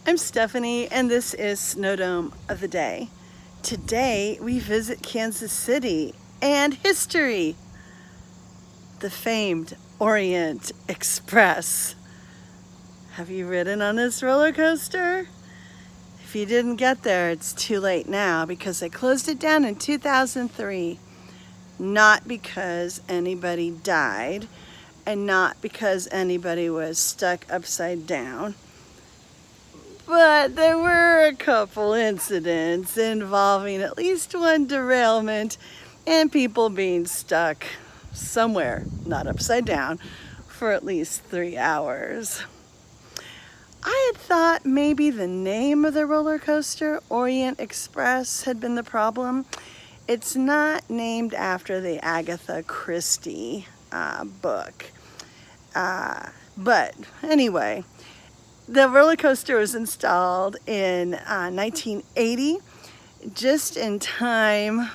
I'm Stephanie, and this is Snowdome of the Day. Today, we visit Kansas City and history, the famed Orient Express. Have you ridden on this roller coaster? If you didn't get there, it's too late now because they closed it down in 2003. Not because anybody died and not because anybody was stuck upside down. But there were a couple incidents involving at least one derailment and people being stuck somewhere, not upside down, for at least 3 hours. I had thought maybe the name of the roller coaster, Orient Express, had been the problem. It's not named after the Agatha Christie book. But anyway, the roller coaster was installed in 1980, just in time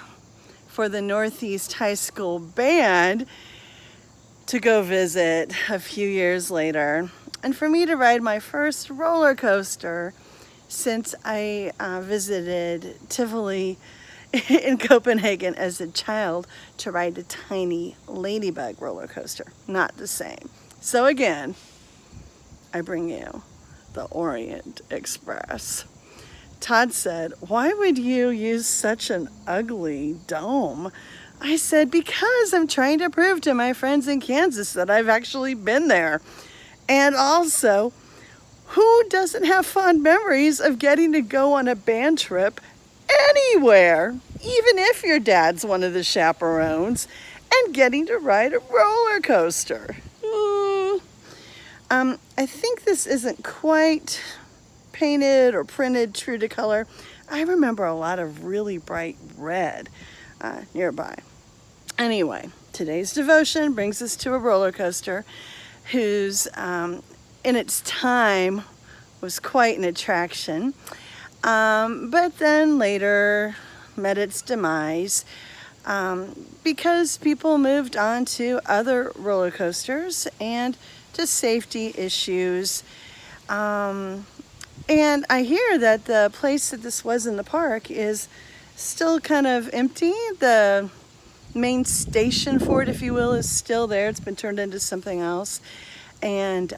for the Northeast High School band to go visit a few years later, and for me to ride my first roller coaster since I visited Tivoli in Copenhagen as a child to ride a tiny ladybug roller coaster. Not the same. So again, I bring you the Orient Express. Todd said, "Why would you use such an ugly dome?" I said, "Because I'm trying to prove to my friends in Kansas that I've actually been there. And also, who doesn't have fond memories of getting to go on a band trip anywhere, even if your dad's one of the chaperones, and getting to ride a roller coaster?" I think this isn't quite painted or printed true to color. I remember a lot of really bright red nearby. Anyway, today's devotion brings us to a roller coaster whose, in its time, was quite an attraction, but then later met its demise because people moved on to other roller coasters and to safety issues. And I hear that the place that this was in the park is still kind of empty. The main station for it, if you will, is still there. It's been turned into something else. And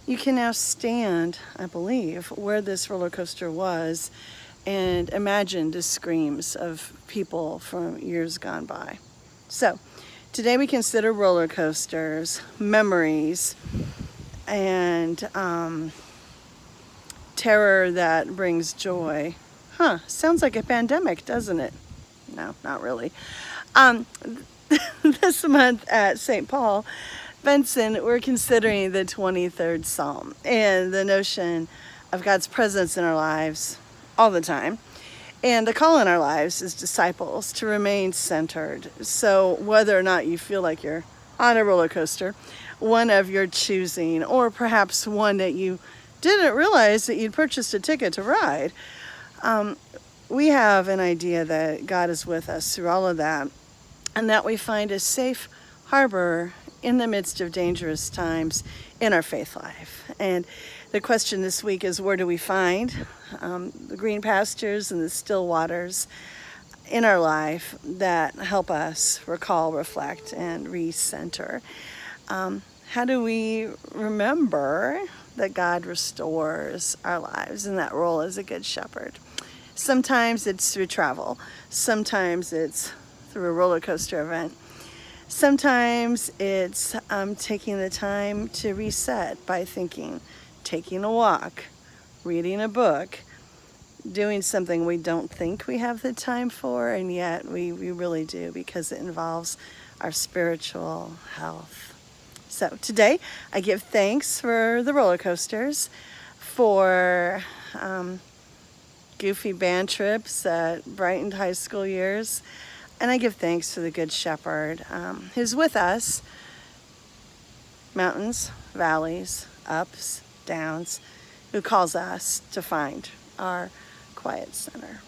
you can now stand, I believe, where this roller coaster was and imagine the screams of people from years gone by. So today we consider roller coasters, memories, and terror that brings joy. Sounds like a pandemic, doesn't it? No, not really. This month at St. Paul, Benson, we're considering the 23rd Psalm and the notion of God's presence in our lives all the time. And the call in our lives as disciples to remain centered. So whether or not you feel like you're on a roller coaster, one of your choosing, or perhaps one that you didn't realize that you'd purchased a ticket to ride, we have an idea that God is with us through all of that, and that we find a safe harbor in the midst of dangerous times in our faith life. And the question this week is, where do we find the green pastures and the still waters in our life that help us recall, reflect, and recenter? How do we remember that God restores our lives in that role as a good shepherd? Sometimes it's through travel. Sometimes it's through a roller coaster event. Sometimes it's taking the time to reset by thinking, taking a walk, reading a book, doing something we don't think we have the time for, and yet we really do because it involves our spiritual health. So today I give thanks for the roller coasters, for goofy band trips that brightened high school years, and I give thanks for the Good Shepherd who's with us, mountains, valleys, ups, downs, who calls us to find our quiet center.